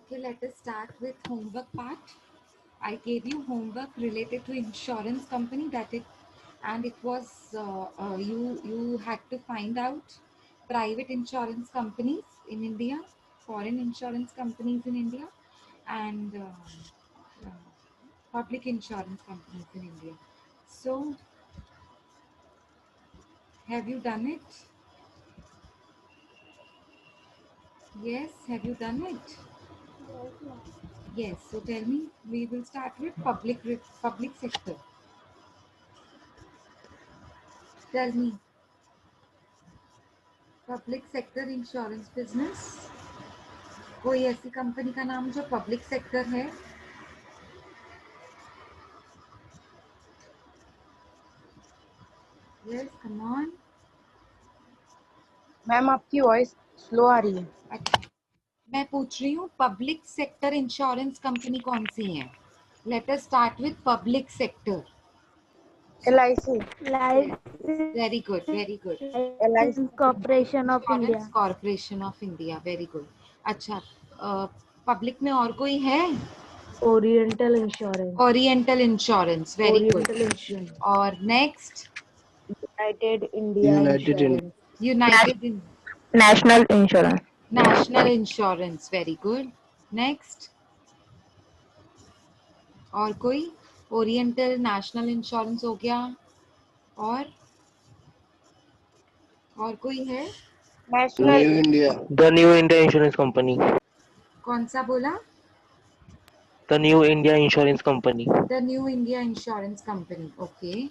Okay, let us start with homework part. I gave you homework related to insurance company and it was you had to find out private insurance companies in India, foreign insurance companies in India, and uh, public insurance companies in India. So, have you done it? Yes, have you done it? Yes. So tell me, we will start with public sector. Tell me, public sector insurance business, कोई ऐसी company का नाम जो public sector है? Yes, come on. Ma'am आपकी voice slow आ रही है। अच्छा, मैं पूछ रही हूँ पब्लिक सेक्टर इंश्योरेंस कंपनी कौन सी है? Let us start with public sector. LIC। Very good, very good. LIC Corporation of India. Corporation of India, very good. अच्छा, पब्लिक में और कोई है? Oriental Insurance. Oriental Insurance, very good. Oriental Insurance. और next? United India Insurance. United National Insurance. National Insurance, very good. Next? और कोई? Oriental, national insurance हो गया, और कोई है? National India, the New India Insurance company. कौन सा बोला? The New India Insurance Company. The New India Insurance Company, okay.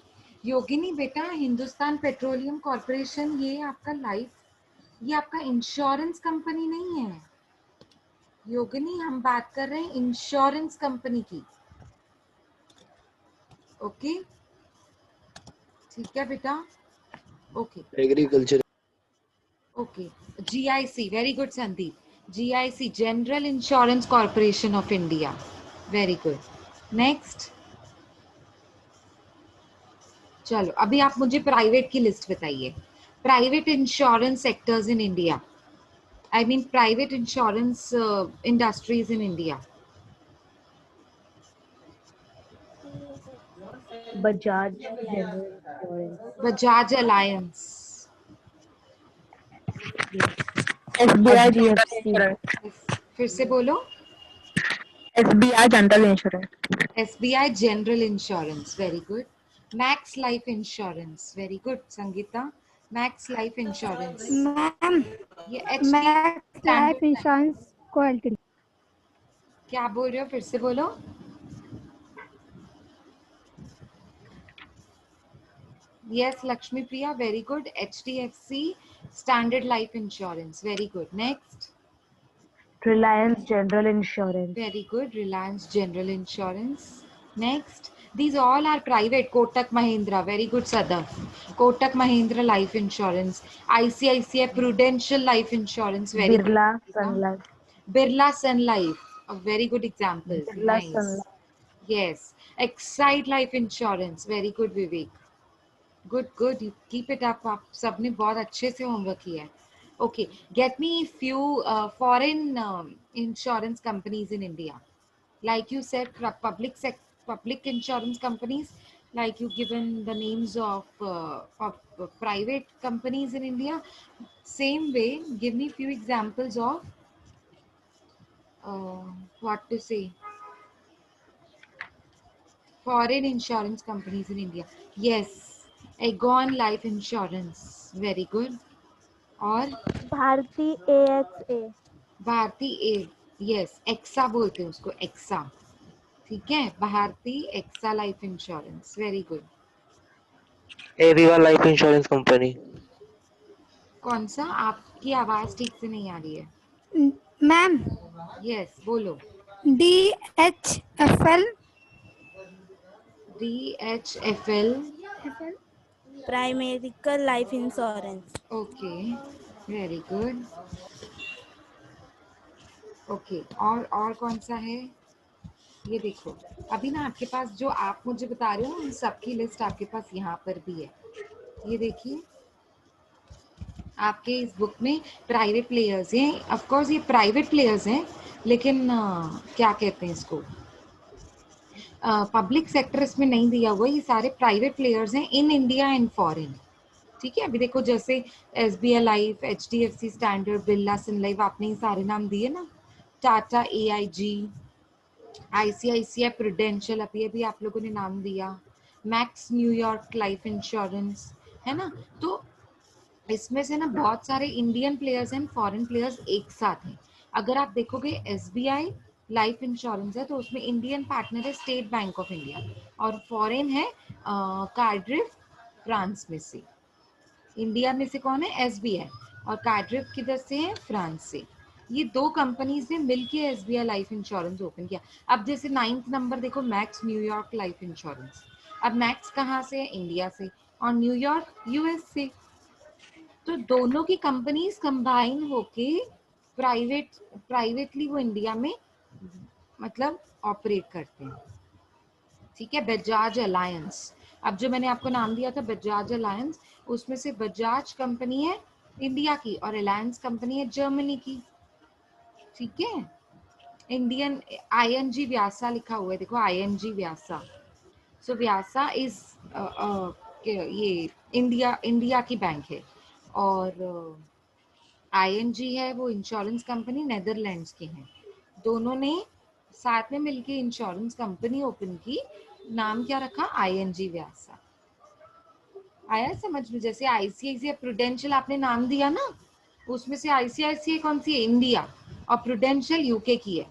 Yogini बेटा, हिंदुस्तान पेट्रोलियम कॉर्पोरेशन ये आपका इंश्योरेंस कंपनी नहीं है योगिनी, हम बात कर रहे हैं इंश्योरेंस कंपनी की। ओके, ठीक है बेटा, okay. Agriculture. Okay, GIC, very good Sandeep. GIC, general insurance corporation of India, very good. Next? चलो, अभी आप मुझे प्राइवेट की लिस्ट बताइए। Private insurance sectors in India, I mean private insurance industries in India. Bajaj general insurance. Bajaj alliance. SBI HDFC। फिर से बोलो। SBI general insurance. SBI general insurance, very good. Max life insurance, very good Sangeeta. Max life insurance, ma'am, ये max life Insurance Co LTD. क्या बोल रहे हो? फिर से बोलो। Yes Lakshmi Priya, very good. HDFC Standard Life insurance, very good. Next? Reliance General Insurance. Very good. Reliance General Insurance. Next, these all are private. Kotak Mahindra, very good Sadaf. Kotak Mahindra Life Insurance. ICICI Prudential Life Insurance, very good. Birla sun life. Birla Sun Life, a very good example. Birla Nice. Sun life. Yes. Excite Life Insurance, very good Vivek. Good, good. You keep it up. आप सबने बहुत अच्छे से homework किया है. Okay, get me few foreign insurance companies in India. Like you said, public insurance companies, like you given the names of private companies in India. Same way, give me few examples of what to say, foreign insurance companies in India. Yes, Aegon Life Insurance, very good. और Bharti AXA। Bharti A, yes, AXA बोलते हैं उसको, AXA, ठीक है। Bharti AXA life insurance, very good. Aviva life insurance company. कौन सा? आपकी आवाज ठीक से नहीं आ रही है। मैम, यस, बोलो। DHFL। DHFL, Pramerica life insurance. Okay, very good. Okay, और कौन सा है? ये देखो, अभी ना आपके पास जो आप मुझे बता रहे हो उन सबकी लिस्ट आपके पास यहाँ पर भी है। ये देखिए, आपके इस बुक में प्राइवेट प्लेयर्स हैं। ऑफ कोर्स ये प्राइवेट प्लेयर्स हैं, लेकिन क्या कहते हैं इसको, पब्लिक सेक्टर इसमें नहीं दिया हुआ, ये सारे प्राइवेट प्लेयर्स हैं इन इंडिया एंड फॉरेन। ठीक है, अभी देखो जैसे SBI life, HDFC standard, Birla सन लाइफ, आपने ये सारे नाम दिए ना, टाटा, AIG, ICICI प्रूडेंशियल, अभी अभी आप लोगों ने नाम दिया, मैक्स न्यूयॉर्क लाइफ इंश्योरेंस, है ना। तो इसमें से ना बहुत सारे Indian players and foreign players एक साथ हैं। अगर आप देखोगे SBI लाइफ इंश्योरेंस है तो उसमें इंडियन पार्टनर है स्टेट बैंक ऑफ इंडिया, और फॉरेन है कार्डिफ फ्रांस में से। इंडिया में से कौन है, SBI, और कार्डिफ किधर से है, फ्रांस से। ये दो कंपनीज ने मिलके SBI लाइफ इंश्योरेंस ओपन किया। अब जैसे 9th नंबर देखो, मैक्स न्यूयॉर्क लाइफ इंश्योरेंस। अब मैक्स कहाँ से है, इंडिया से, और न्यूयॉर्क US से। तो दोनों की कंपनीज कंबाइन होके प्राइवेटली वो इंडिया में मतलब ऑपरेट करते हैं। ठीक है, बजाज अलायंस, अब जो मैंने आपको नाम दिया था बजाज अलायंस, उसमें से बजाज कंपनी है इंडिया की और अलायंस कंपनी है जर्मनी की। ठीक है, इंडियन ING व्यासा लिखा हुआ है, देखो ING Vyasa. So Vyasa is ये इंडिया की बैंक है, और ING है वो इंश्योरेंस कंपनी नेदरलैंड्स की है। दोनों ने साथ में मिलके इंश्योरेंस कंपनी ओपन की, नाम क्या रखा, ING व्यासा। आया समझ में, जैसे ICICI प्रूडेंशियल आपने नाम दिया ना, उसमें से ICICI कौन सी है, इंडिया, और प्रूडेंशियल यूके की है।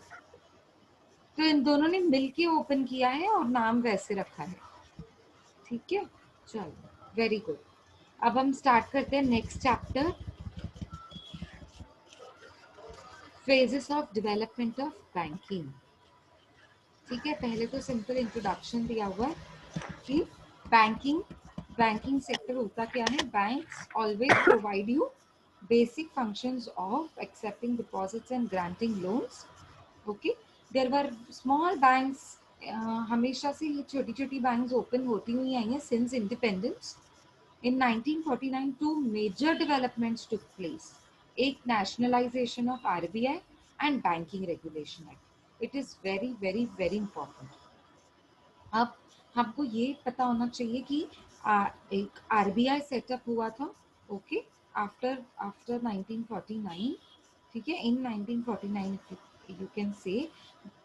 तो इन दोनों ने मिलके ओपन किया है और नाम वैसे रखा है। ठीक है, चलो वेरी गुड। अब हम स्टार्ट करते हैं next chapter, phases of development of banking. ठीक है, पहले तो सिंपल इंट्रोडक्शन दिया हुआ है कि बैंकिंग सेक्टर होता क्या है, banks always provide you basic functions of accepting deposits and granting loans. Okay, there were small banks, हमेशा से ये छोटी छोटी बैंक्स ओपन होती हुई आई हैं since independence. In 1949, two major developments took place. एक nationalization of RBI and Banking Regulation Act. It is very, very, very important. अब हमको ये पता होना चाहिए कि एक RBI सेटअप हुआ था, ओके, आफ्टर आफ्टर 1949। ठीक है, इन 1949 यू कैन से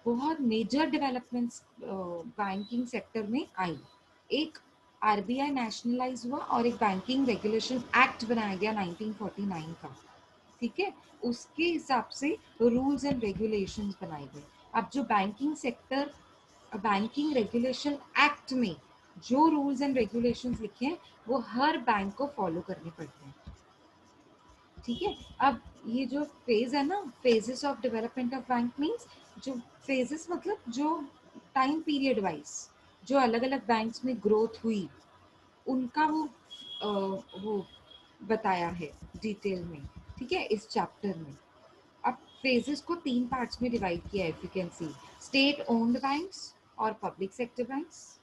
बहुत मेजर डेवलपमेंट्स बैंकिंग सेक्टर में आई। एक RBI नेशनलाइज हुआ और एक बैंकिंग रेगुलेशन एक्ट बनाया गया 1949 का। ठीक है, उसके हिसाब से रूल्स एंड रेगुलेशंस बनाए गए। अब जो बैंकिंग रेगुलेशन एक्ट में जो रूल्स एंड रेगुलेशंस लिखे हैं वो हर बैंक को फॉलो करने पड़ते हैं। ठीक है, अब ये जो फेज है ना, phases of development of bank means, जो फेजेस मतलब जो टाइम पीरियड वाइज जो अलग अलग बैंक्स में ग्रोथ हुई उनका वो बताया है डिटेल में। ठीक है, इस चैप्टर में। अब फेजेस को 3 पार्ट्स में डिवाइड किया है, if you can see, state owned banks और public sector banks,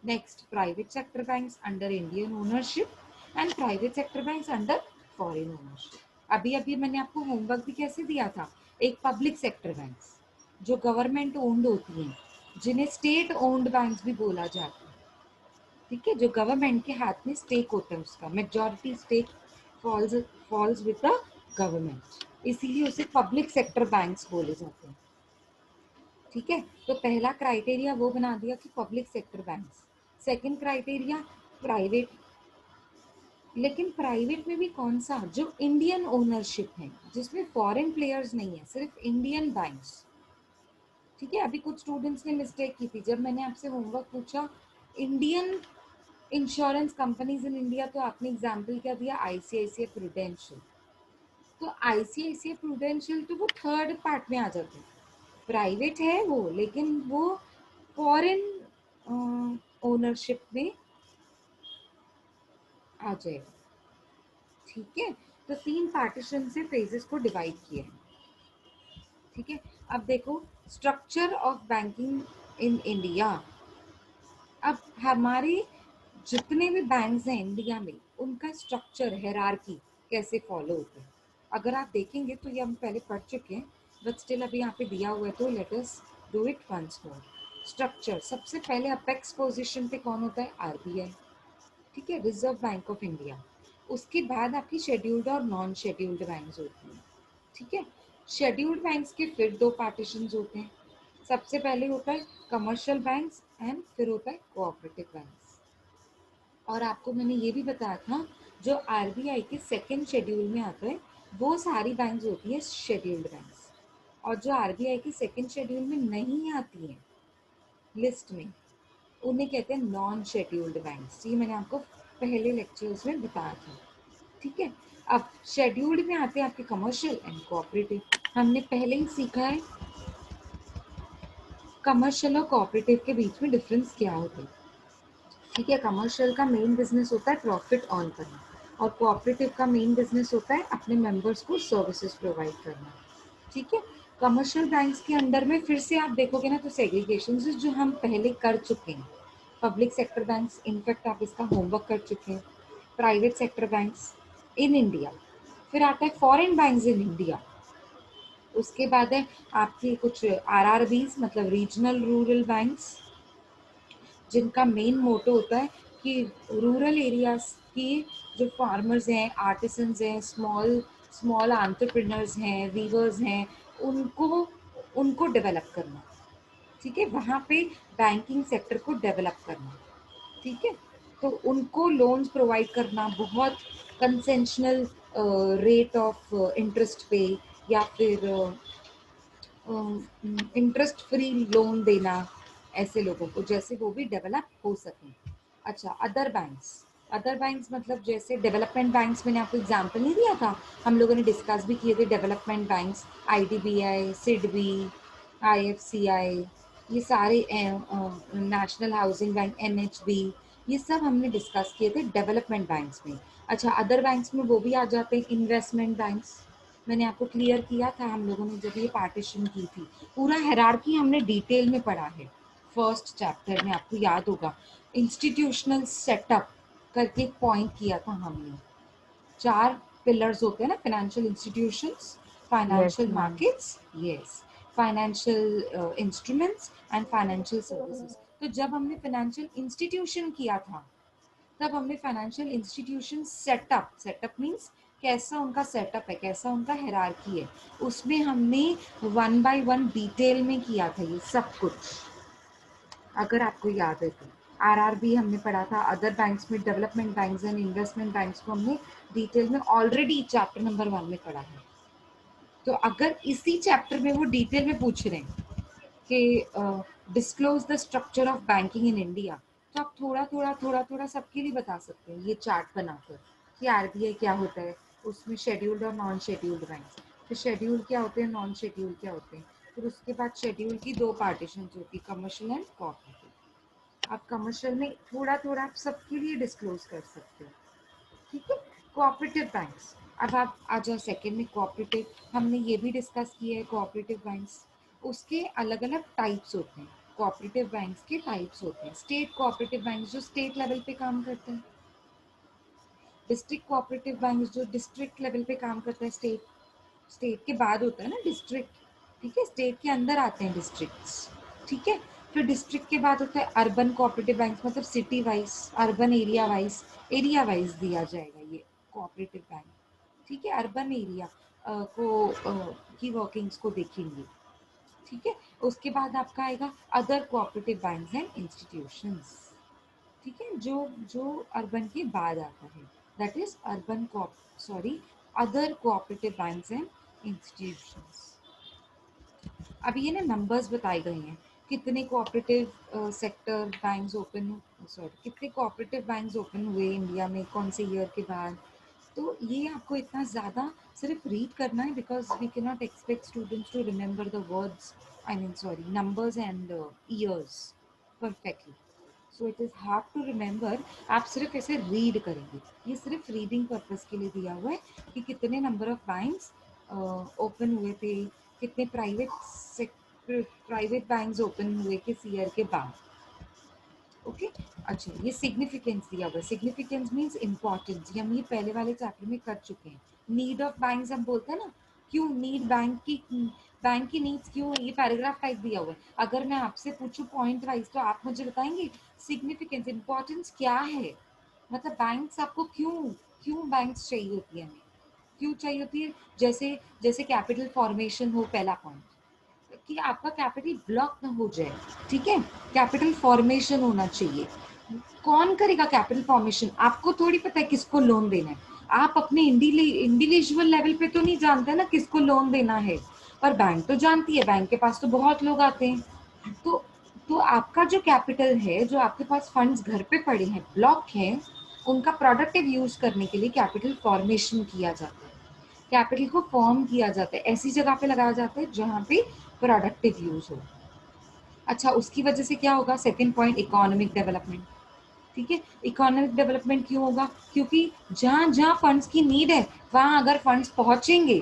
next private sector banks under Indian ownership and private sector banks under foreign ownership. अभी अभी मैंने आपको होमवर्क भी कैसे दिया था, एक पब्लिक सेक्टर बैंक्स जो गवर्नमेंट ओन्ड होती हैं, जिन्हें स्टेट ओन्ड बैंक्स भी बोला जाता है। ठीक है, जो गवर्नमेंट के हाथ में स्टेक होता है, उसका majority stake falls with the government, इसीलिए उसे पब्लिक सेक्टर बैंक्स बोले जाते हैं। ठीक है, तो पहला क्राइटेरिया वो बना दिया कि public sector banks. Second criteria private, लेकिन प्राइवेट में भी कौन सा, जो इंडियन ओनरशिप है, जिसमें फॉरेन प्लेयर्स नहीं है, सिर्फ इंडियन बैंक्स। ठीक है, अभी कुछ स्टूडेंट्स ने मिस्टेक की थी, जब मैंने आपसे होमवर्क पूछा Indian insurance companies in India, तो आपने एग्जाम्पल क्या दिया, ICICI प्रूडेंशियल। तो ICICI प्रूडेंशियल तो वो थर्ड पार्ट में आ जाते हैं, प्राइवेट है वो, लेकिन वो फॉरेन ओनरशिप में आ जाएगा। ठीक है, तो 3 पार्टीशन से फेजेस को डिवाइड किया है। ठीक है, अब देखो structure of banking in India. अब हमारे जितने भी बैंक्स हैं इंडिया में, उनका स्ट्रक्चर, हायरार्की कैसे फॉलो होता है, अगर आप देखेंगे तो ये हम पहले पढ़ चुके हैं, बट स्टिल अभी यहाँ पे दिया हुआ है तो let us do it once more. Structure, सबसे पहले अपेक्स पोजीशन पे कौन होता है? आरबीआई, ठीक है, रिजर्व बैंक ऑफ इंडिया। उसके बाद आपकी शेड्यूल्ड और नॉन शेड्यूल्ड बैंक्स होती हैं, ठीक है। शेड्यूल्ड बैंक्स के फिर दो पार्टीशंस होते हैं। सबसे पहले होता है कमर्शियल बैंक्स एंड फिर होता है कोऑपरेटिव बैंक्स। और आपको मैंने ये भी बताया था जो आरबीआई के सेकेंड शेड्यूल में आता है वो सारी बैंक्स होती है शेड्यूल्ड बैंक्स, और जो आरबीआई के सेकेंड शेड्यूल में नहीं आती है लिस्ट में उन्हें कहते हैं नॉन शेड्यूल्ड बैंक्स। ये मैंने आपको पहले लेक्चर्स में बताया था, ठीक है। अब शेड्यूल्ड में आते हैं आपके कमर्शियल एंड कोऑपरेटिव। हमने पहले ही सीखा है कमर्शियल और कोऑपरेटिव के बीच में डिफरेंस क्या होता है, ठीक है। कमर्शियल का मेन बिजनेस होता है प्रॉफिट अर्न करना और कोऑपरेटिव का मेन बिजनेस होता है अपने मेंबर्स को सर्विसेज प्रोवाइड करना, ठीक है। कमर्शियल बैंक्स के अंडर में फिर से आप देखोगे ना तो सेग्रीगेशन जो हम पहले कर चुके हैं। पब्लिक सेक्टर बैंक्स, इनफैक्ट आप इसका होमवर्क कर चुके हैं। Private sector banks in India, फिर आता है फॉरेन बैंक्स इन इंडिया, उसके बाद है आपके कुछ आरआरबीज मतलब रीजनल रूरल बैंक्स जिनका मेन मोटो होता है कि रूरल एरियाज की जो फार्मर्स हैं, आर्टिसंस हैं, स्मॉल स्मॉल एंटरप्रेन्योर्स हैं, वीवर्स हैं, उनको उनको डेवलप करना, ठीक है। वहाँ पे बैंकिंग सेक्टर को डेवलप करना, ठीक है। तो उनको लोन्स प्रोवाइड करना, बहुत कंसेशनल रेट ऑफ इंटरेस्ट पे या फिर इंटरेस्ट फ्री लोन देना ऐसे लोगों को, जैसे वो भी डेवलप हो सकें। अच्छा, अदर बैंक्स मतलब जैसे डेवलपमेंट बैंक्स, मैंने आपको एग्जांपल नहीं दिया था, हम लोगों ने डिस्कस भी किए थे development banks, IDBI, SIDBI, IFCI, ये सारे नेशनल हाउसिंग बैंक, एनएचबी, ये सब हमने डिस्कस किए थे डेवलपमेंट बैंक्स में। अच्छा, अदर बैंक्स में वो भी आ जाते हैं इन्वेस्टमेंट बैंक्स, मैंने आपको क्लियर किया था हम लोगों ने जब ये पार्टीशन की थी। पूरा हायरार्की हमने डिटेल में पढ़ा है फर्स्ट चैप्टर में, आपको याद होगा। इंस्टीट्यूशनल सेटअप करके एक पॉइंट किया था हमने। 4 पिलर्स होते हैं ना, financial institutions, financial ma'am. Markets, yes, financial instruments and financial services. तो जब हमने फाइनेंशियल इंस्टीट्यूशन किया था तब हमने फाइनेंशियल इंस्टीट्यूशन सेटअप मीन्स कैसा उनका सेटअप है, कैसा उनका हायरार्की है, उसमें हमने 1 बाय 1 डिटेल में किया था ये सब कुछ, अगर आपको याद है तो। आरआरबी हमने पढ़ा था, अदर बैंक्स में development banks and investment banks को हमने डिटेल में ऑलरेडी चैप्टर नंबर 1 में पढ़ा है। तो अगर इसी चैप्टर में वो डिटेल में पूछ रहे हैं कि disclose the structure of banking in India, तो आप थोड़ा सबके लिए बता सकते हैं ये चार्ट बनाकर कि आरबीआई क्या होता है, उसमें शेड्यूल्ड और नॉन शेड्यूल्ड बैंक, फिर शेड्यूल्ड क्या होते हैं, नॉन शेड्यूल्ड क्या होते हैं, फिर उसके बाद शेड्यूल की 2 पार्टीशन होती है, कमर्शियल एंड कोऑपरेटिव। आप कमर्शियल में थोड़ा आप सबके लिए डिस्क्लोज कर सकते हो, ठीक है। कोऑपरेटिव बैंक्स, अब आप आ जाओ सेकेंड में कोऑपरेटिव, हमने ये भी डिस्कस किया है कोऑपरेटिव बैंक्स, उसके अलग अलग टाइप्स होते हैं। कोऑपरेटिव बैंक्स के टाइप्स होते हैं, स्टेट कोऑपरेटिव बैंक्स जो स्टेट लेवल पे काम करते हैं, डिस्ट्रिक्ट कोऑपरेटिव बैंक्स जो डिस्ट्रिक्ट लेवल पे काम करते हैं, स्टेट के बाद होता है ना डिस्ट्रिक्ट, ठीक है, स्टेट के अंदर आते हैं डिस्ट्रिक्ट्स, ठीक है। फिर डिस्ट्रिक्ट के बाद होता है अर्बन कोऑपरेटिव बैंक, मतलब city wise, urban area wise दिया जाएगा ये कोऑपरेटिव बैंक, ठीक है। अर्बन एरिया की वर्किंग्स को देखेंगे, ठीक है। उसके बाद आपका आएगा other cooperative banks and institutions, ठीक है, जो अर्बन के बाद आता है, that is other cooperative banks and institutions. अब ये ना नंबर्स बताए गए हैं, कितने कोऑपरेटिव सेक्टर बैंक्स कितने कोऑपरेटिव बैंक्स ओपन हुए इंडिया में कौन से ईयर के बाद। तो ये आपको इतना ज़्यादा सिर्फ रीड करना है, because we can not expect students to remember the words, numbers and years perfectly, so it is hard to remember. आप सिर्फ ऐसे रीड करेंगे, ये सिर्फ रीडिंग पर्पस के लिए दिया हुआ है कि कितने नंबर ऑफ बैंक्स ओपन हुए थे, कितने प्राइवेट बैंक्स ओपन हुए किस ईयर के बाद, ओके। अच्छा, ये सिग्निफिकेंस दिया हुआ है, सिग्निफिकेंस मीन्स इम्पॉर्टेंस, हम ये पहले वाले चैप्टर में कर चुके हैं। नीड ऑफ बैंक्स हम बोलते हैं ना, क्यों नीड बैंक की नीड्स क्यों है, ये पैराग्राफ टाइप दिया हुआ है। अगर मैं आपसे पूछूं पॉइंट वाइज तो आप मुझे बताएंगे सिग्निफिकेंस, इंपॉर्टेंस क्या है, मतलब बैंक्स आपको क्यों क्यों बैंक्स चाहिए होती है हमें, क्यों चाहिए होती है। जैसे जैसे कैपिटल फॉर्मेशन हो, पहला पॉइंट कि आपका कैपिटल ब्लॉक ना हो जाए, ठीक है, कैपिटल फॉर्मेशन होना चाहिए। कौन करेगा कैपिटल फॉर्मेशन, आपको थोड़ी पता है किसको लोन देना है, आप अपने इंडिविजुअल लेवल पे तो नहीं जानते ना किसको लोन देना है, पर बैंक तो जानती है, बैंक के पास तो बहुत लोग आते हैं। तो आपका जो कैपिटल है, जो आपके पास फंड्स घर पे पड़े हैं, ब्लॉक हैं, उनका प्रोडक्टिव यूज करने के लिए कैपिटल फॉर्मेशन किया जाता है, कैपिटल को फॉर्म किया जाता है, ऐसी जगह पे लगाया जाता है जहाँ पे प्रोडक्टिव यूज हो। अच्छा, उसकी वजह से क्या होगा, सेकंड पॉइंट इकोनॉमिक डेवलपमेंट, ठीक है। इकोनॉमिक डेवलपमेंट क्यों होगा, क्योंकि जहाँ जहाँ फंड्स की नीड है वहाँ अगर फंड्स पहुंचेंगे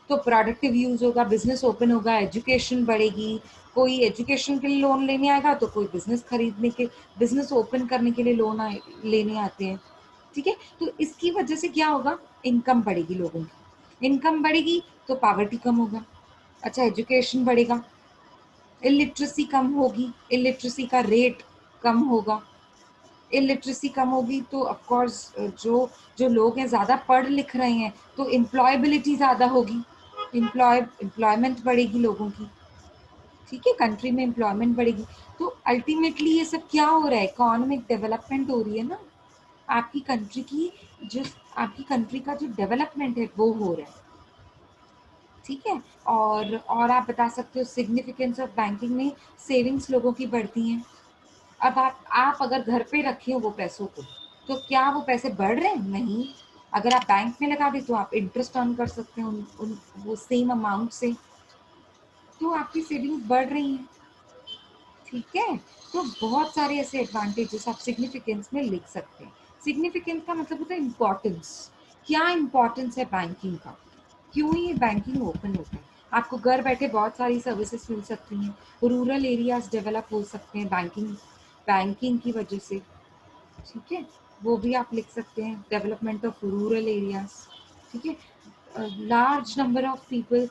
तो प्रोडक्टिव यूज होगा, बिजनेस ओपन होगा, एजुकेशन बढ़ेगी, कोई एजुकेशन के लिए लोन लेने आएगा तो कोई बिजनेस खरीदने के, बिजनेस ओपन करने के लिए लोन लेने आते हैं, ठीक है। तो इसकी वजह से क्या होगा, इनकम बढ़ेगी लोगों की, इनकम बढ़ेगी तो पॉवर्टी कम होगा, अच्छा एजुकेशन बढ़ेगा, इलिटरेसी कम होगी, इलिटरेसी का रेट कम होगा, इलिटरेसी कम होगी तो ऑफ कोर्स जो जो लोग हैं ज़्यादा पढ़ लिख रहे हैं तो एम्प्लॉयबिलिटी ज़्यादा होगी, एम्प्लॉयमेंट बढ़ेगी लोगों की, ठीक है, कंट्री में एम्प्लॉयमेंट बढ़ेगी। तो अल्टीमेटली ये सब क्या हो रहा है, इकोनॉमिक डेवलपमेंट हो रही है ना, आपकी कंट्री की, जो आपकी कंट्री का जो डेवलपमेंट है वो हो रहा है, ठीक है। और आप बता सकते हो सिग्निफिकेंस ऑफ बैंकिंग में, सेविंग्स लोगों की बढ़ती हैं। अब आप अगर घर पे रखे हो वो पैसों को तो क्या वो पैसे बढ़ रहे हैं, नहीं, अगर आप बैंक में लगा दे तो आप इंटरेस्ट अर्न कर सकते हैं उन वो सेम अमाउंट से, तो आपकी सेविंग्स बढ़ रही हैं, ठीक है। तो बहुत सारे ऐसे एडवांटेजेस आप सिग्निफिकेंस में लिख सकते हैं। सिग्निफिकेंस का मतलब होता है इम्पोर्टेंस, क्या इम्पोर्टेंस है बैंकिंग का, क्यों ये बैंकिंग ओपन होता है, आपको घर बैठे बहुत सारी सर्विसेज मिल सकती हैं, रूरल एरियाज डेवलप हो सकते हैं बैंकिंग बैंकिंग की वजह से, ठीक है, वो भी आप लिख सकते हैं, डेवलपमेंट ऑफ रूरल एरियाज, ठीक है, लार्ज नंबर ऑफ पीपल,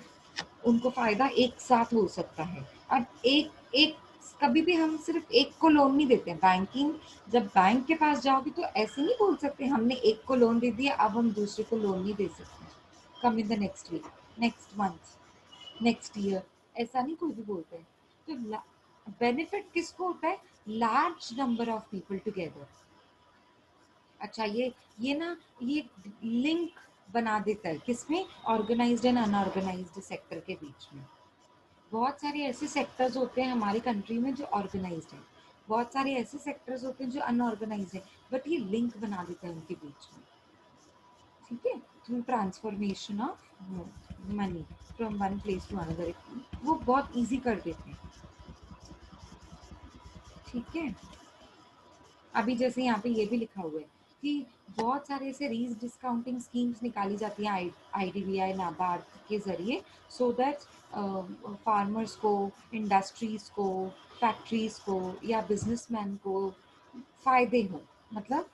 उनको फायदा एक साथ हो सकता है। अब एक एक कभी भी हम सिर्फ एक को लोन नहीं देते हैं, बैंकिंग, जब बैंक के पास जाओगे तो ऐसे नहीं बोल सकते हमने एक को लोन दे दिया अब हम दूसरे को लोन नहीं दे सकते, come in the next week, next month, next year, ऐसा नहीं कोई भी बोलते हैं। तो बेनिफिट किसको होता है, large number of people together. अच्छा, ये ना ये लिंक बना देता है किसमें, ऑर्गेनाइज्ड एंड अनऑर्गेनाइज्ड सेक्टर के बीच में। बहुत सारे ऐसे सेक्टर्स होते हैं हमारी कंट्री में जो ऑर्गेनाइज्ड हैं, बहुत सारे ऐसे सेक्टर्स होते हैं जो अनऑर्गेनाइज्ड हैं, बट ये लिंक बना देता है उनके बीच में, ठीक है, through transformation of money from one place to another, वो बहुत इजी कर देते हैं, ठीक है। अभी जैसे यहाँ पे ये भी लिखा हुआ है कि बहुत सारे ऐसे रीज डिस्काउंटिंग स्कीम्स निकाली जाती हैं आईडीबीआई नाबार्ड के जरिए, सो दैट फार्मर्स को, इंडस्ट्रीज को, फैक्ट्रीज को या बिजनेसमैन को फायदे हो, मतलब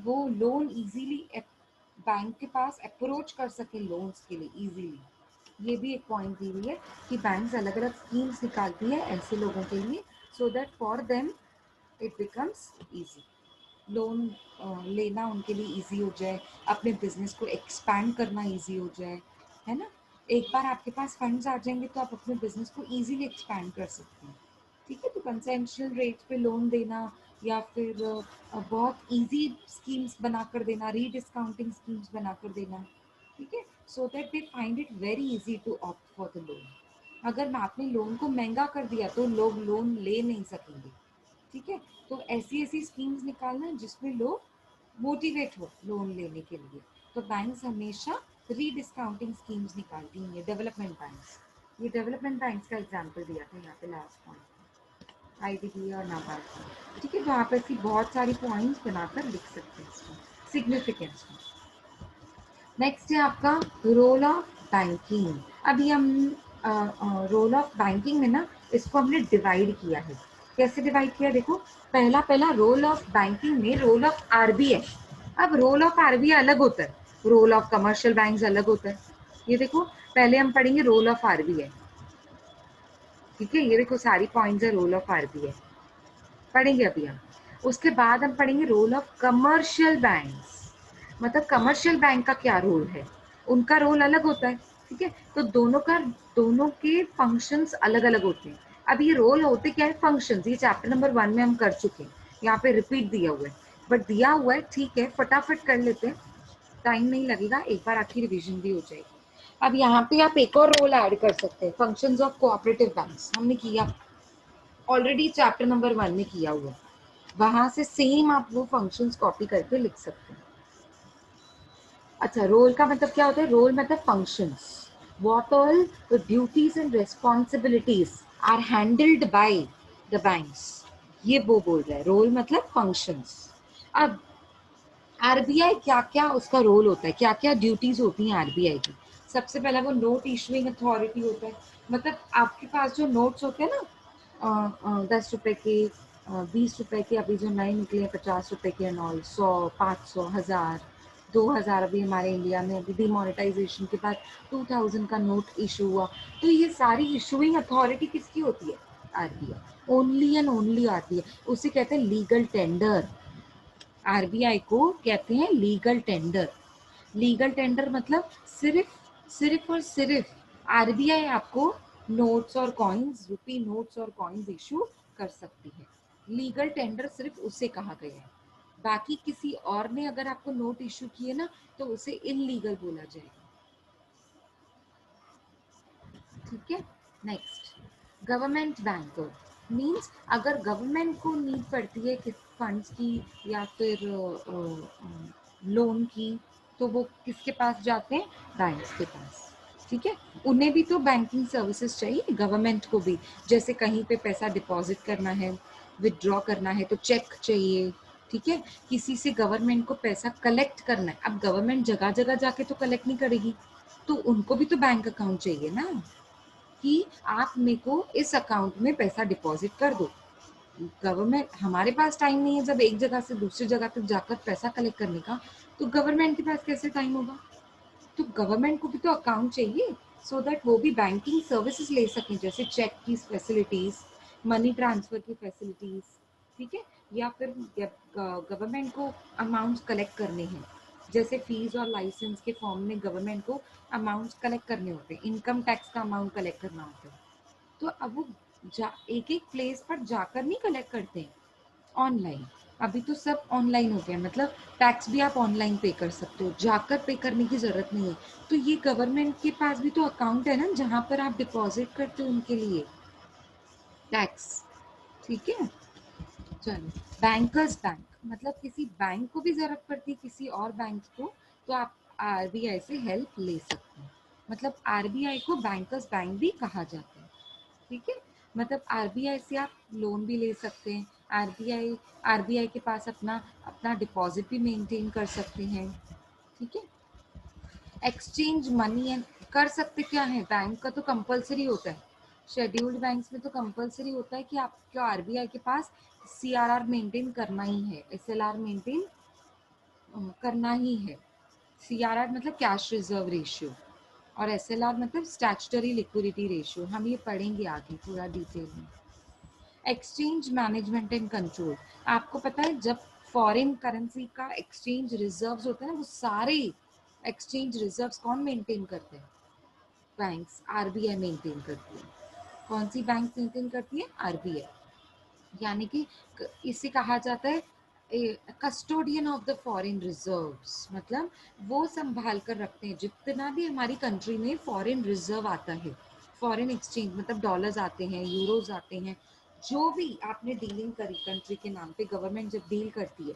वो लोन इजीली बैंक के पास अप्रोच कर सके लोन्स के लिए इजीली। ये भी एक पॉइंट दी हुई है कि बैंक अलग अलग स्कीम्स निकालती है ऐसे लोगों के लिए, so that for them it becomes easy, loan लेना उनके लिए इजी हो जाए, अपने बिजनेस को एक्सपैंड करना इजी हो जाए, है ना। एक बार आपके पास फंड्स आ जाएंगे तो आप अपने बिजनेस को इजीली एक्सपैंड कर सकते हैं, ठीक है। तो कंसेंशनल रेट पे लोन देना या फिर बहुत इजी स्कीम्स बनाकर देना, रीडिस्काउंटिंग स्कीम्स बनाकर देना, ठीक है, so that they find it very easy to opt for the loan. अगर आपने लोन को महंगा कर दिया तो लोग लोन ले नहीं सकेंगे, ठीक है। तो ऐसी ऐसी स्कीम्स निकालना जिसमें लोग मोटिवेट हो लोन लेने के लिए, तो बैंक्स हमेशा रीडिस्काउंटिंग स्कीम्स निकालती हैं, डेवलपमेंट बैंक्स, ये डेवलपमेंट बैंक्स का एग्जांपल दिया था यहाँ पे लास्ट पॉइंट, आईडीबी और नाबार्ड, ठीक है। तो आप ऐसी बहुत सारी पॉइंट्स बनाकर लिख सकते हैं इसमें सिग्निफिकेंस में। नेक्स्ट है आपका रोल ऑफ बैंकिंग। अभी हम रोल ऑफ बैंकिंग में ना इसको हमने डिवाइड किया है, कैसे डिवाइड किया देखो, पहला रोल ऑफ बैंकिंग में रोल ऑफ आरबीआई, अब रोल ऑफ आरबीआई अलग होता है, रोल ऑफ कमर्शियल बैंक्स अलग होता है, ये देखो, पहले हम पढ़ेंगे रोल ऑफ आरबीआई, ठीक है, ये देखो सारी पॉइंट्स है रोल ऑफ आरबीआई पढ़ेंगे अभी हम। उसके बाद हम पढ़ेंगे रोल ऑफ कमर्शियल बैंक्स, मतलब कमर्शियल बैंक का क्या रोल है, उनका रोल अलग होता है, ठीक है। तो दोनों के फंक्शंस अलग अलग होते हैं। अब ये रोल होते क्या है, फंक्शंस, ये चैप्टर नंबर 1 में हम कर चुके हैं, यहाँ पे रिपीट दिया हुआ है, बट दिया हुआ है, ठीक है, फटाफट कर लेते हैं, टाइम नहीं लगेगा, एक बार आपकी रिवीजन भी हो जाएगी। अब यहाँ पे आप एक और रोल ऐड कर सकते हैं, फंक्शंस ऑफ कोऑपरेटिव बैंक्स, हमने किया ऑलरेडी चैप्टर नंबर 1 में किया हुआ है, वहां से सेम आप वो फंक्शंस कॉपी करके लिख सकते हैं। अच्छा, रोल का मतलब क्या होता है, रोल मतलब functions, what all the duties and responsibilities are handled by the banks, ये वो बोल रहा है, रोल मतलब फंक्शंस। अब आरबीआई क्या क्या उसका रोल होता है, क्या क्या ड्यूटीज होती हैं आरबीआई की। सबसे पहला वो नोट इशूइंग अथॉरिटी होता है, मतलब आपके पास जो नोट्स होते हैं ना, 10 रुपए के, 20 रुपए के, अभी जो नए निकले हैं 50 रुपए के एंड ऑल, 100, 500, 1000, 2000, अभी हमारे इंडिया में अभी डिमोनेटाइजेशन के बाद 2000 का नोट इशू हुआ, तो ये सारी इशूइंग अथॉरिटी किसकी होती है, RBI, only and only RBI, उसे कहते हैं लीगल टेंडर। आरबीआई को कहते हैं लीगल टेंडर। लीगल टेंडर मतलब सिर्फ और सिर्फ आरबीआई आपको नोट्स और कॉइन्स, रुपी नोट्स और कॉइन्स इशू कर सकती है। लीगल टेंडर सिर्फ उसे कहा गया है, बाकी किसी और ने अगर आपको नोट इशू किए ना तो उसे इनलीगल बोला जाएगा, ठीक है। नेक्स्ट, गवर्नमेंट बैंकर मींस अगर गवर्नमेंट को नीड पड़ती है किस फंड्स की या फिर लोन की, तो वो किसके पास जाते हैं, बैंक्स के पास, ठीक है। उन्हें भी तो बैंकिंग सर्विसेज चाहिए, गवर्नमेंट को भी, जैसे कहीं पे पैसा डिपॉजिट करना है, विथड्रॉ करना है तो चेक चाहिए, ठीक है। किसी से गवर्नमेंट को पैसा कलेक्ट करना है, अब गवर्नमेंट जगह जगह जाके तो कलेक्ट नहीं करेगी, तो उनको भी तो बैंक अकाउंट चाहिए ना, कि आप मेरे को इस अकाउंट में पैसा डिपॉजिट कर दो। गवर्नमेंट, हमारे पास टाइम नहीं है जब एक जगह से दूसरी जगह तक जाकर पैसा कलेक्ट करने का, तो गवर्नमेंट के पास कैसे टाइम होगा, तो गवर्नमेंट को भी तो अकाउंट चाहिए, सो दैट वो भी बैंकिंग सर्विसेज ले सकें, जैसे चेक की फैसिलिटीज, मनी ट्रांसफर की फैसिलिटीज, ठीक है। या फिर गवर्नमेंट को अमाउंट्स कलेक्ट करने हैं, जैसे फीस और लाइसेंस के फॉर्म में गवर्नमेंट को अमाउंट्स कलेक्ट करने होते हैं, इनकम टैक्स का अमाउंट कलेक्ट करना होता है, तो अब वो एक एक प्लेस पर जाकर नहीं कलेक्ट करते हैं, ऑनलाइन, अभी तो सब ऑनलाइन हो गया, मतलब टैक्स भी आप ऑनलाइन पे कर सकते हो, जाकर पे करने की जरूरत नहीं है। तो ये गवर्नमेंट के पास भी तो अकाउंट है ना, जहां पर आप डिपॉजिट करते हो उनके लिए टैक्स, ठीक है। चलो, बैंकर्स बैंक मतलब किसी बैंक को भी जरूरत पड़ती है किसी और बैंक को, तो आप आरबीआई से हेल्प ले सकते हैं, मतलब आरबीआई को बैंकर्स बैंक भी कहा जाता है, ठीक है। मतलब आरबीआई से आप लोन भी ले सकते हैं, आरबीआई आरबीआई के पास अपना अपना डिपॉजिट भी मेंटेन कर सकते हैं, ठीक है। एक्सचेंज मनी एंड कर सकते क्या है, बैंक का तो कंपलसरी होता है, शेड्यूल्ड बैंक्स में तो कंपलसरी होता है कि आपको आरबीआई के पास सीआरआर मेंटेन करना ही है, एसएलआर मेंटेन करना ही है। सीआरआर मतलब कैश रिजर्व रेशियो, और एसएलआर मतलब स्टैट्यूटरी लिक्विडिटी रेशियो, हम ये पढ़ेंगे आगे पूरा डिटेल में। एक्सचेंज मैनेजमेंट एंड कंट्रोल, आपको पता है जब फॉरेन करेंसी का एक्सचेंज रिजर्व्स होते हैं ना, वो सारे एक्सचेंज रिजर्व्स कौन मेंटेन करते हैं, बैंक्स, आरबीआई मेंटेन करती है। कौन सी बैंक मेंटेन करती है, आरबीआई, यानी कि इसे कहा जाता है custodian of the foreign reserves, मतलब वो संभाल कर रखते हैं जितना भी हमारी कंट्री में फॉरेन रिजर्व आता है, फॉरेन एक्सचेंज मतलब डॉलर्स आते हैं, यूरोज आते हैं, जो भी आपने डीलिंग करी कंट्री के नाम पे, गवर्नमेंट जब डील करती है,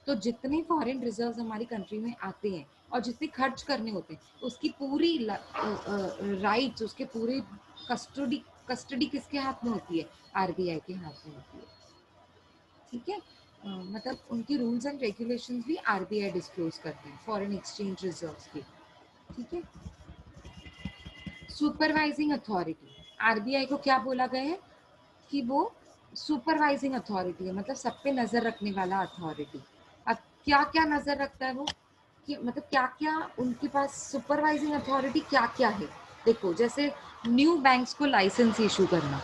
तो जितने फॉरेन रिजर्व्स हमारी कंट्री में आते हैं और जितने खर्च करने होते हैं, उसकी पूरी राइट्स, उसके पूरे कस्टडी कस्टडी किसके हाथ में होती है, आरबीआई के हाथ में होती है, ठीक है। मतलब उनकी रूल्स एंड रेगुलेशंस भी आरबीआई डिस्क्लोज करते हैं, फॉरेन एक्सचेंज रिजर्व्स की, ठीक है। सुपरवाइजिंग अथॉरिटी, आरबीआई को क्या बोला गया है कि वो सुपरवाइजिंग अथॉरिटी है, मतलब सब पे नजर रखने वाला अथॉरिटी। अब क्या क्या नजर रखता है वो, कि मतलब क्या क्या उनके पास सुपरवाइजिंग अथॉरिटी क्या क्या है। देखो जैसे न्यू बैंक्स को लाइसेंस इशू करना।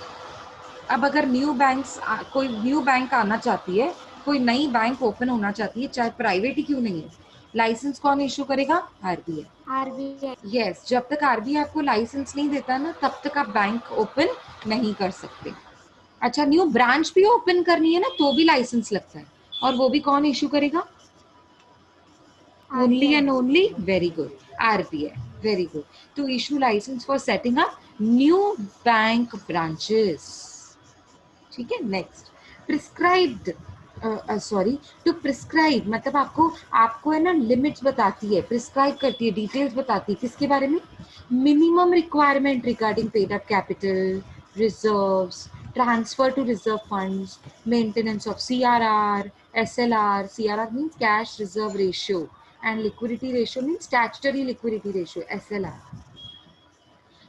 अब अगर कोई न्यू बैंक आना चाहती है, कोई नई बैंक ओपन होना चाहती है, चाहे प्राइवेट ही क्यों नहीं है, लाइसेंस कौन इशू करेगा? आरबीआई। RBI. यस, जब तक आरबीआई आपको लाइसेंस नहीं देता ना, तब तक आप बैंक ओपन नहीं कर सकते। अच्छा, न्यू ब्रांच भी ओपन करनी है ना, तो भी लाइसेंस लगता है, और वो भी कौन इशू करेगा? Only and only, very good, RBI. Very good, to issue license for setting up new bank branches. ठीक है, next, prescribed, sorry, to prescribe मतलब आपको आपको है ना लिमिट्स बताती है, प्रिस्क्राइब करती है, डिटेल्स बताती है किसके बारे में? Minimum requirement regarding paid up capital, reserves, transfer to reserve funds, maintenance of CRR, SLR, CRR means cash reserve ratio, and liquidity ratio means statutory liquidity ratio, SLR.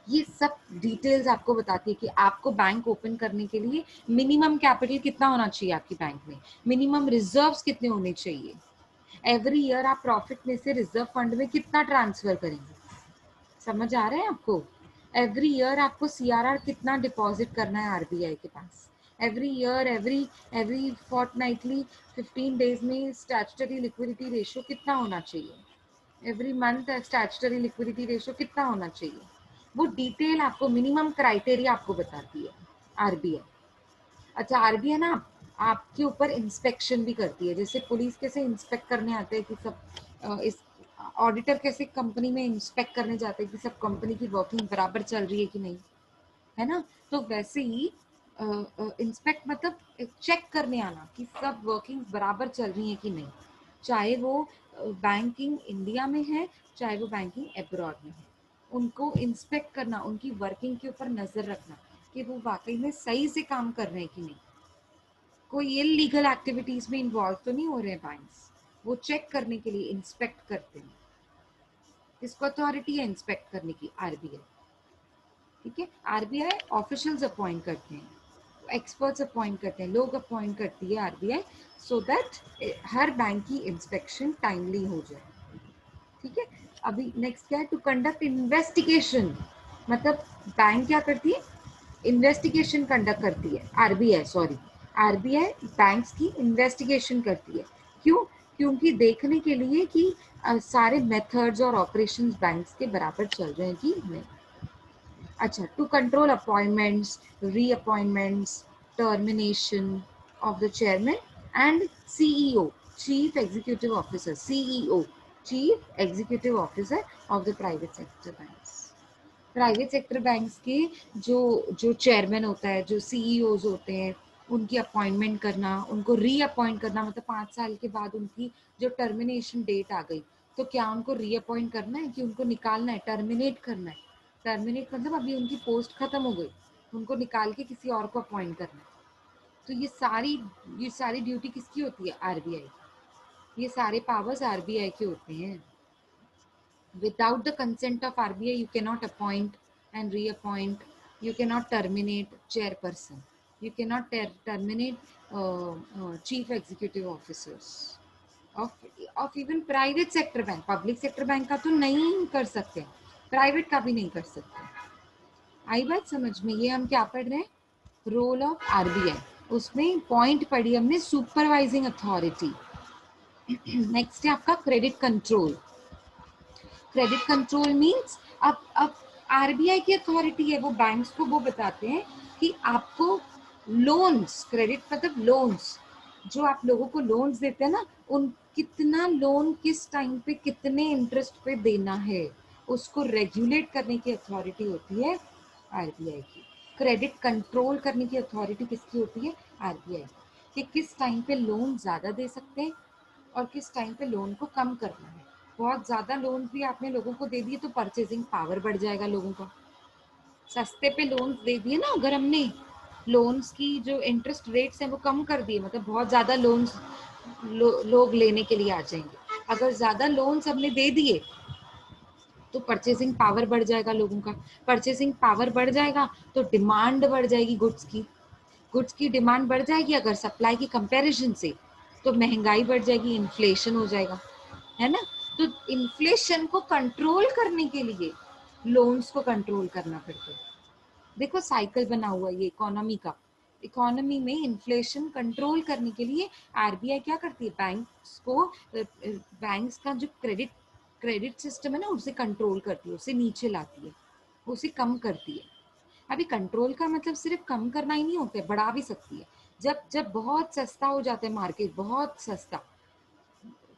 ये सब डिटेल्स आपको बताती है कि आपको बैंक ओपन करने के लिए मिनिमम कैपिटल कितना होना चाहिए आपकी बैंक में, मिनिमम रिजर्व्स कितने होने चाहिए, एवरी ईयर आप प्रॉफिट में से रिजर्व फंड में कितना ट्रांसफर करेंगे। समझ आ रहा है आपको? एवरी ईयर आपको सीआरआर कितना डिपॉजिट करना है आरबीआई के पास, every year, every fortnightly, 15 days में स्टैट्यूटरी लिक्विडिटी रेशियो कितना होना चाहिए, every month statutory liquidity ratio कितना होना चाहिए। वो डिटेल आपको, मिनिमम क्राइटेरिया आपको बताती है आरबीआई। अच्छा, आरबीआई ना आपके ऊपर इंस्पेक्शन भी करती है, जैसे पुलिस कैसे इंस्पेक्ट करने आते हैं कि सब इस ऑडिटर कैसे कंपनी में इंस्पेक्ट करने जाते हैं कि सब कंपनी की वर्किंग बराबर चल रही है कि नहीं, है ना, तो वैसे ही इंस्पेक्ट मतलब चेक करने आना कि सब वर्किंग बराबर चल रही है कि नहीं, चाहे वो बैंकिंग इंडिया में है, चाहे वो बैंकिंग अब्रॉड में है, उनको इंस्पेक्ट करना, उनकी वर्किंग के ऊपर नजर रखना कि वो वाकई में सही से काम कर रहे हैं कि नहीं, कोई इलीगल एक्टिविटीज में इन्वॉल्व तो नहीं हो रहे हैं बैंक्स, वो चेक करने के लिए इंस्पेक्ट करते हैं। किसको अथॉरिटी है इंस्पेक्ट करने की? आरबीआई। ठीक है, आरबीआई ऑफिशियल्स अपॉइंट करते हैं, एक्सपर्ट्स अपॉइंट करते हैं, लोग अपॉइंट करती है RBI, so that her bank की इंस्पेक्शन टाइमली हो जाए। ठीक है, अभी नेक्स्ट क्या है? टू कंडक्ट इन्वेस्टिगेशन, मतलब बैंक क्या करती है? इन्वेस्टिगेशन कंडक्ट करती है आरबीआई, सॉरी, आरबीआई बैंक्स की इन्वेस्टिगेशन करती है। क्यों? क्योंकि देखने के लिए कि सारे मेथड्स और ऑपरेशंस बैंक्स के बराबर चल रहे हैं कि नहीं। अच्छा, to control appointments, reappointments, termination of the chairman and CEO, chief executive officer, CEO, chief executive officer of the private sector banks. Private sector banks के जो जो चेयरमैन होता है, जो सीईओज होते हैं, उनकी अपॉइंटमेंट करना, उनको रीअपॉइंट करना, मतलब 5 साल के बाद उनकी जो टर्मिनेशन डेट आ गई, तो क्या उनको रीअपॉइंट करना है कि उनको निकालना है, टर्मिनेट करना है? टर्मिनेट मतलब अभी उनकी पोस्ट खत्म हो गई, उनको निकाल के किसी और को अपॉइंट करना है। तो ये सारी ड्यूटी किसकी होती है? आरबीआई। ये सारे पावर्स आरबीआई के होते हैं। Without the consent of RBI, you cannot appoint and reappoint. You cannot terminate chairperson. You cannot terminate chief executive officers of even private sector bank. Public sector bank का तो नहीं कर सकते, प्राइवेट का भी नहीं कर सकते। आई बात समझ में? ये हम क्या पढ़ रहे हैं? Role of RBI. उसमें पॉइंट पढ़ी हमने सुपरवाइजिंग अथॉरिटी। नेक्स्ट है आपका credit control. Credit control means अब आरबीआई की अथॉरिटी है, वो बैंक्स को वो बताते हैं कि आपको लोन्स, क्रेडिट मतलब लोन्स, जो आप लोगों को लोन्स देते हैं ना, उन कितना लोन किस टाइम पे कितने इंटरेस्ट पे देना है, उसको रेगुलेट करने की अथॉरिटी होती है आरबीआई की। क्रेडिट कंट्रोल करने की अथॉरिटी किसकी होती है? आरबीआई। कि किस टाइम पे लोन ज्यादा दे सकते हैं और किस टाइम पे लोन को कम करना है। बहुत ज्यादा लोन भी आपने लोगों को दे दिए तो परचेजिंग पावर बढ़ जाएगा लोगों का। सस्ते पे लोन दे दिए ना, अगर हमने लोन्स की जो इंटरेस्ट रेट्स हैं वो कम कर दिए, मतलब बहुत ज्यादा लोन्स लोग लेने के लिए आ जाएंगे। अगर ज्यादा लोन्स हमने दे दिए तो परचेसिंग पावर बढ़ जाएगा लोगों का। परचेसिंग पावर बढ़ जाएगा तो डिमांड बढ़ जाएगी गुड्स की डिमांड बढ़ जाएगी अगर सप्लाई की कंपैरिजन से, तो महंगाई बढ़ जाएगी, इन्फ्लेशन हो जाएगा, है ना। तो तो इन्फ्लेशन को कंट्रोल करने के लिए लोन्स को कंट्रोल करना पड़ता है। देखो साइकिल बना हुआ है ये इकोनॉमी का। इकोनॉमी में इन्फ्लेशन कंट्रोल करने के लिए आरबीआई क्या करती है, बैंक्स को, बैंक्स का जो क्रेडिट सिस्टम है ना उसे कंट्रोल करती है, उसे नीचे लाती है, उसे कम करती है। अभी कंट्रोल का मतलब सिर्फ कम करना ही नहीं होता है, बढ़ा भी सकती है। जब जब बहुत सस्ता हो जाता है मार्केट, बहुत सस्ता,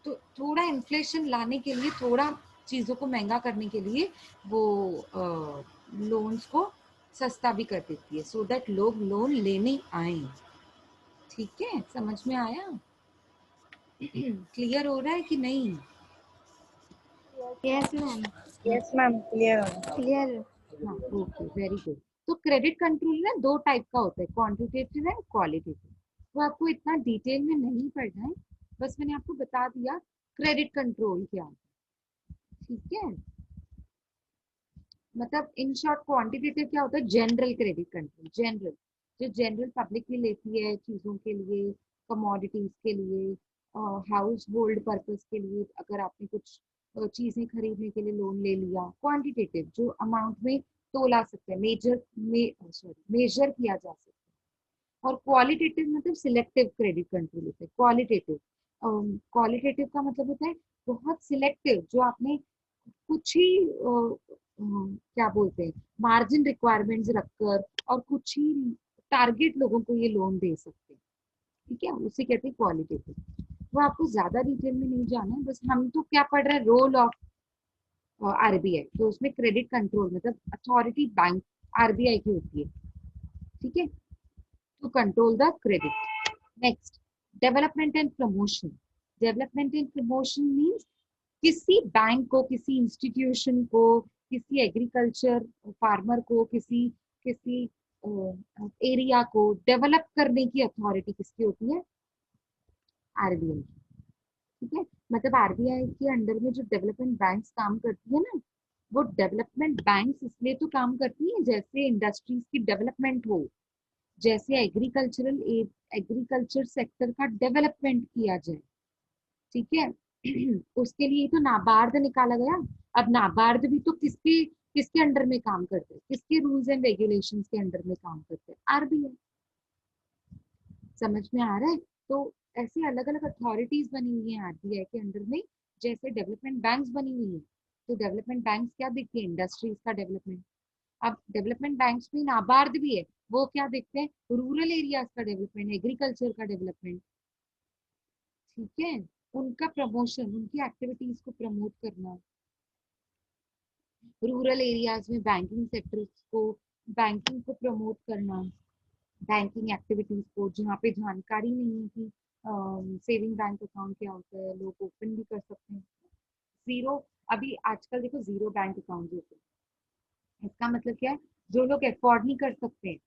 तो थोड़ा इन्फ्लेशन लाने के लिए, थोड़ा चीजों को महंगा करने के लिए वो लोन्स को सस्ता भी कर देती है, सो दैट लोग लोन लेने आए। ठीक है, समझ में आया? क्लियर हो रहा है कि नहीं? Yes ma'am. Yes, ma'am. Clear. Clear. हाँ, ओके, वेरी गुड। तो क्रेडिट कंट्रोल ना दो टाइप का होता है, क्वांटिटेटिव एंड क्वालिटेटिव। तो आपको इतना डिटेल में नहीं पढ़ना है, बस मैंने आपको बता दिया क्रेडिट कंट्रोल क्या है। ठीक है, मतलब इन शॉर्ट क्वांटिटेटिव क्या होता है, जनरल क्रेडिट कंट्रोल, जनरल, जो जनरल पब्लिक भी लेती है चीजों के लिए, कमोडिटीज के लिए, हाउस होल्ड पर्पस के लिए, अगर आपने कुछ चीजें खरीदने के लिए लोन ले लिया। क्वांटिटेटिव जो अमाउंट में तोला सकते हैं, मेजर किया जा सकता है। और क्वालिटेटिव मतलब सिलेक्टिव क्रेडिट कंट्रोल होता है। क्वालिटेटिव, क्वालिटेटिव का मतलब होता है बहुत सिलेक्टिव, जो आपने कुछ ही क्या बोलते हैं, मार्जिन रिक्वायरमेंट्स रखकर और कुछ ही टारगेट लोगों को ये लोन दे सकते हैं। ठीक है, उसे कहते हैं क्वालिटेटिव। वो आपको ज्यादा डिटेल में नहीं जाना है, बस हम तो क्या पढ़ रहे हैं, रोल ऑफ आरबीआई। तो उसमें क्रेडिट कंट्रोल मतलब अथॉरिटी बैंक आरबीआई की होती है। ठीक है, to control the credit. Next, development and promotion. Development and promotion means किसी बैंक को, किसी इंस्टीट्यूशन को, किसी एग्रीकल्चर फार्मर को, किसी किसी एरिया को डेवलप करने की अथॉरिटी किसकी होती है, आरबीआई। ठीक है, मतलब आरबीआई के अंडर में जो डेवलपमेंट बैंक्स काम करती है ना, वो डेवलपमेंट बैंक्स इसलिए तो काम करती है जैसे इंडस्ट्रीज की डेवलपमेंट हो, जैसे एग्रीकल्चर सेक्टर का डेवलपमेंट किया जाए। ठीक है, उसके लिए तो नाबार्ड निकाला गया। अब नाबार्ड भी तो किसके किसके अंडर में काम करते हैं, किसके रूल्स एंड रेगुलेशंस के अंडर में काम करते हैं, आरबीआई। समझ में आ रहा है? तो ऐसे अलग अलग अथॉरिटीज बनी हुई हैं आरबीआई के अंडर में, जैसे डेवलपमेंट बैंक्स बनी हुई है। तो डेवलपमेंट बैंक्स क्या देखती है, इंडस्ट्रीज का डेवलपमेंट। अब डेवलपमेंट बैंक्स में नाबार्ड भी है, वो क्या देखते हैं, रूरल एरियाज का डेवलपमेंट, एग्रीकल्चर का डेवलपमेंट। ठीक है, उनका प्रमोशन, उनकी एक्टिविटीज को प्रमोट करना, रूरल एरियाज में बैंकिंग सेक्टर को, बैंकिंग को प्रमोट करना, बैंकिंग एक्टिविटीज को, जहाँ पे जानकारी नहीं है कि सेविंग बैंक अकाउंट क्या होता है, लोग ओपन भी कर सकते हैं। जीरो, अभी आजकल देखो जीरो बैंक अकाउंट होते हैं, इसका मतलब क्या है, जो लोग अफोर्ड नहीं कर सकते,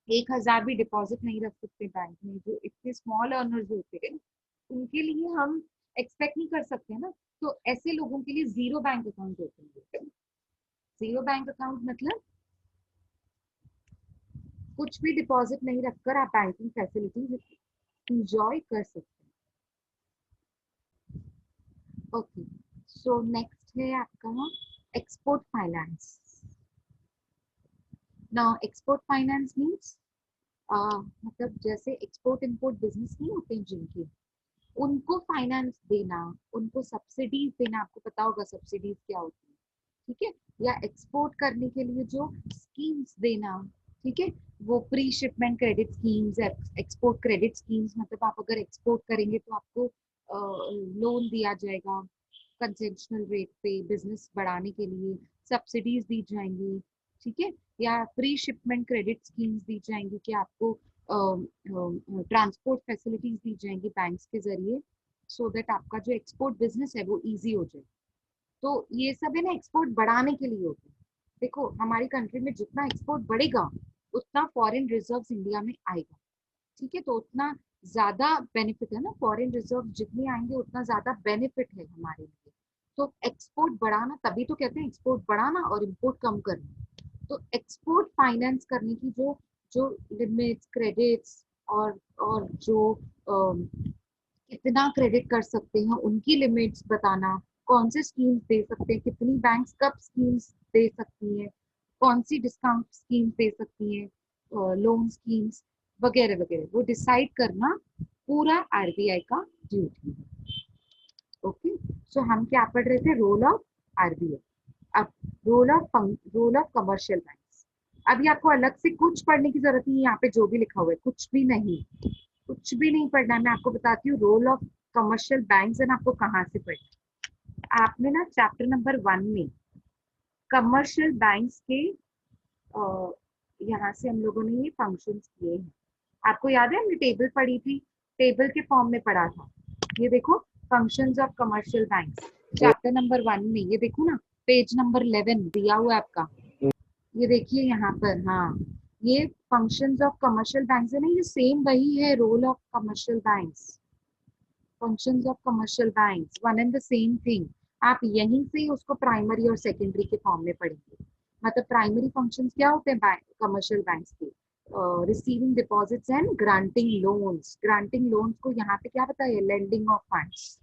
1,000 भी डिपॉजिट नहीं रख सकते बैंक में, जो इतने स्मॉल अर्नर्स होते हैं, उनके लिए हम एक्सपेक्ट नहीं कर सकते ना, तो ऐसे लोगों के लिए जीरो बैंक अकाउंट ओपन होते हैं। जीरो बैंक अकाउंट मतलब कुछ भी डिपॉजिट नहीं रखकर आप बैंकिंग फैसिलिटीज इंजॉय कर सकते हैं। ओके, सो नेक्स्ट है आपका export finance. Now export finance means मतलब जैसे एक्सपोर्ट इंपोर्ट बिजनेस नहीं होते हैं जिनके, उनको फाइनेंस देना, उनको सब्सिडीज देना। आपको पता होगा सब्सिडीज क्या होती है, ठीक है, या एक्सपोर्ट करने के लिए जो स्कीम्स देना। ठीक है, वो pre shipment credit schemes, export credit schemes, मतलब आप अगर एक्सपोर्ट करेंगे तो आपको लोन दिया जाएगा कंसेशनल रेट पे, बिजनेस बढ़ाने के लिए सब्सिडीज दी जाएंगी। ठीक है, या प्री शिपमेंट क्रेडिट स्कीम्स दी जाएंगी कि आपको ट्रांसपोर्ट फैसिलिटीज दी जाएंगी बैंक्स के जरिए, सो दैट आपका जो एक्सपोर्ट बिजनेस है वो इजी हो जाए। तो ये सब है ना एक्सपोर्ट बढ़ाने के लिए होते हैं। देखो हमारी कंट्री में जितना एक्सपोर्ट बढ़ेगा उतना फॉरेन रिजर्व्स इंडिया में आएगा। ठीक है, तो उतना ज्यादा बेनिफिट है ना, फॉरेन रिजर्व जितने आएंगे उतना ज्यादा बेनिफिट है हमारे लिए। तो एक्सपोर्ट बढ़ाना, तभी तो कहते हैं एक्सपोर्ट बढ़ाना और इम्पोर्ट कम करना। तो एक्सपोर्ट फाइनेंस करने की जो जो लिमिट्स, क्रेडिट्स और जो कितना क्रेडिट कर सकते हैं उनकी लिमिट्स बताना, कौन से स्कीम्स दे सकते हैं, कितनी बैंक्स कब स्कीम्स दे सकती हैं, कौन सी डिस्काउंट स्कीम दे सकती हैं, लोन स्कीम्स वगैरह वगैरह, वो डिसाइड करना पूरा आरबीआई का ड्यूटी है। ओके, सो हम क्या पढ़ रहे थे, रोल ऑफ आरबीआई। अब रोल ऑफ कमर्शियल बैंक्स। अभी आपको अलग से कुछ पढ़ने की जरूरत नहीं है, यहाँ पे जो भी लिखा हुआ है कुछ भी नहीं, कुछ भी नहीं पढ़ना है। मैं आपको बताती हूँ role of commercial banks and आपको कहाँ से पढ़ना। आपने ना चैप्टर नंबर 1 में कमर्शियल बैंक्स के यहाँ से हम लोगों ने ये फंक्शंस किए हैं। आपको याद है हमने टेबल पढ़ी थी, टेबल के फॉर्म में पढ़ा था। ये देखो functions of commercial banks chapter number 1 में, ये देखो ना पेज नंबर 11 दिया हुआ है आपका, ये देखिए यहाँ पर। हाँ, ये फंक्शंस ऑफ कमर्शियल बैंक्स है ना, ये सेम वही है role of commercial banks, functions of commercial banks, one and the same thing. आप यहीं से उसको प्राइमरी और सेकेंडरी के फॉर्म में पढ़ेंगे। मतलब प्राइमरी फंक्शंस क्या होते हैं कमर्शियल बैंक्स के, receiving deposits and granting loans. Granting loans को यहाँ पे क्या बताया, लेंडिंग ऑफ फंड्स।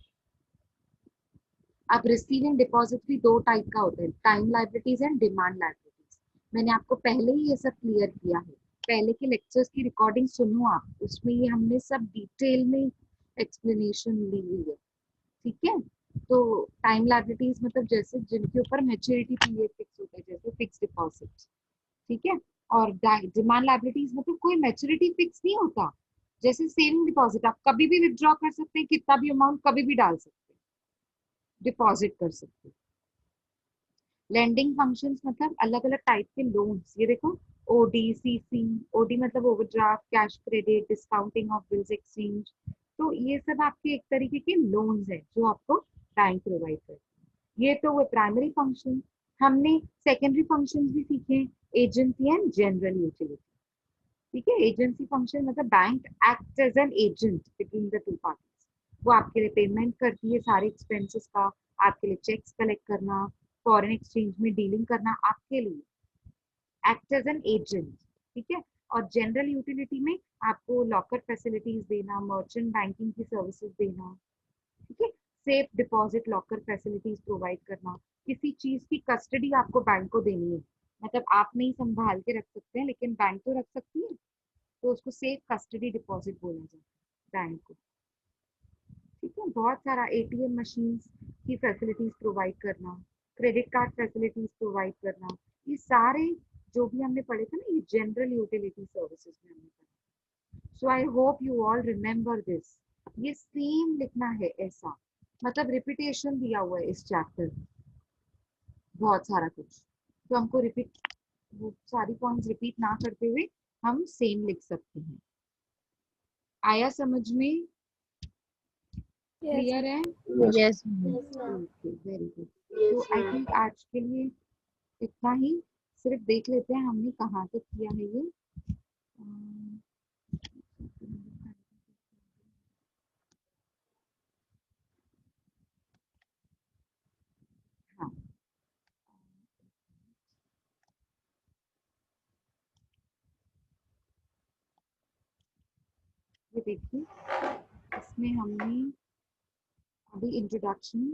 अब रिसीविंग डिपॉजिट भी दो टाइप का होता है, time liabilities and demand liabilities. मैंने आपको पहले ही ये सब क्लियर किया है, पहले के लेक्चर्स की रिकॉर्डिंग सुनो आप, उसमें ये हमने सब डिटेल में एक्सप्लेनेशन ली हुई है। ठीक है, तो टाइम लायबिलिटीज मतलब जैसे जिनके ऊपर मैच्योरिटी पीरियड फिक्स होता है, जैसे फिक्स डिपॉजिट। ठीक है, और डिमांड लायबिलिटीज मतलब कोई मैच्योरिटी फिक्स नहीं होता, जैसे सेविंग डिपॉजिट आप कभी भी विथड्रॉ कर सकते हैं, कितना भी अमाउंट कभी भी डाल सकते हैं, डिपॉजिट कर सकते हैं। लेंडिंग फंक्शंस मतलब अलग अलग टाइप के लोन्स, ये देखो ओडी, सीसी। ओडी मतलब overdraft, cash credit, discounting of bills exchange. तो ये सब आपके एक तरीके के लोन्स है जो आपको बैंक प्रोवाइड करते हैं। ये तो वो प्राइमरी फंक्शन। हमने सेकेंडरी फंक्शन भी सीखे, एजेंसी एंड जनरल यूटिलिटी। ठीक है, एजेंसी फंक्शन मतलब bank act as an agent between the two parties. वो आपके लिए पेमेंट करती है सारे एक्सपेंसेस का, आपके लिए चेक्स कलेक्ट करना, फॉरेन एक्सचेंज में डीलिंग करना, आपके लिए एक्ट एज एन एजेंट। ठीक है, और जनरल यूटिलिटी में आपको लॉकर फैसिलिटीज देना, मर्चेंट बैंकिंग की सर्विसेज देना। ठीक है, safe deposit locker facilities provide करना, किसी चीज की कस्टडी आपको बैंक को देनी है, मतलब आप नहीं संभाल के रख सकते हैं लेकिन बैंक तो रख सकती है, तो उसको सेफ कस्टडी डिपॉजिट बोला जाता है बैंक को। ठीक है, बहुत सारा एटीएम मशीन की फैसिलिटीज प्रोवाइड करना, क्रेडिट कार्ड फैसिलिटीज प्रोवाइड करना, ये सारे जो भी हमने पढ़े थे ना, ये जनरल यूटिलिटी सर्विसेज में हमने पढ़ा। So I hope you all remember this. ये सेम लिखना है ऐसा, मतलब रिपीटेशन दिया हुआ है इस चैप्टर, बहुत सारा कुछ, तो हमको रिपीट, वो सारी पॉइंट्स रिपीट ना करते हुए हम सेम लिख सकते हैं। आया समझ में, क्लियर है? Yes. Okay, very good. तो आई थिंक आज के लिए इतना ही, सिर्फ देख लेते हैं हमने कहाँ तक किया है ये। हाँ, ये देखिए, इसमें हमने अभी इंट्रोडक्शन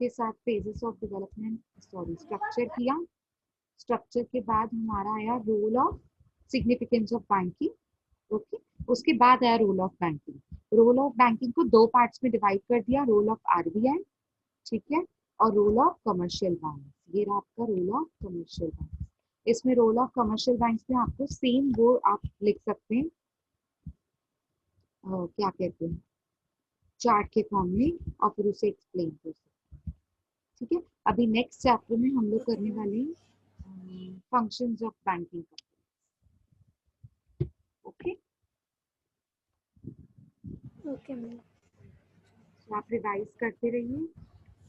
के साथ phases of development, sorry, structure किया। स्ट्रक्चर के बाद हमारा आया role of significance of banking. Okay, उसके बाद आया role of banking. Role of banking को दो पार्ट्स में डिवाइड कर दिया, रोल ऑफ आरबीआई, ठीक है, और रोल ऑफ कमर्शियल बैंक। ये रहा आपका रोल ऑफ कमर्शियल बैंक। इसमें रोल ऑफ कमर्शियल बैंक में आपको सेम वो आप लिख सकते हैं, क्या कहते हैं, चार्ट के फॉर्म में, और फिर उसे एक्सप्लेन कर सकते हैं। ठीक है, अभी नेक्स्ट चैप्टर में हम लोग करने वाले हैं functions of banking. Okay, okay ma'am. तो आप रिवाइज करते रहिए,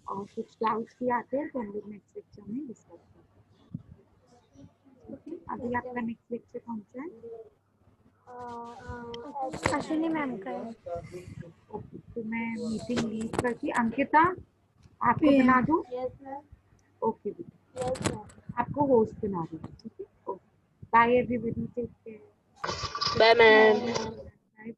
और कुछ डाउट्स भी आते हैं तो हम लोग नेक्स्ट लेक्चर में डिस्कस करते हैं। ठीक है, अभी आपका नेक्स्ट लेक्चर कौन सा है? अश्विनी मैम का है। ओके, तो मैं मीटिंग लीव करके अंकिता आपको बना दूं? ओके बेटा, आपको होस्ट बना दूं। ठीक है, okay, bye everybody, take care. Bye, ma'am. Bye.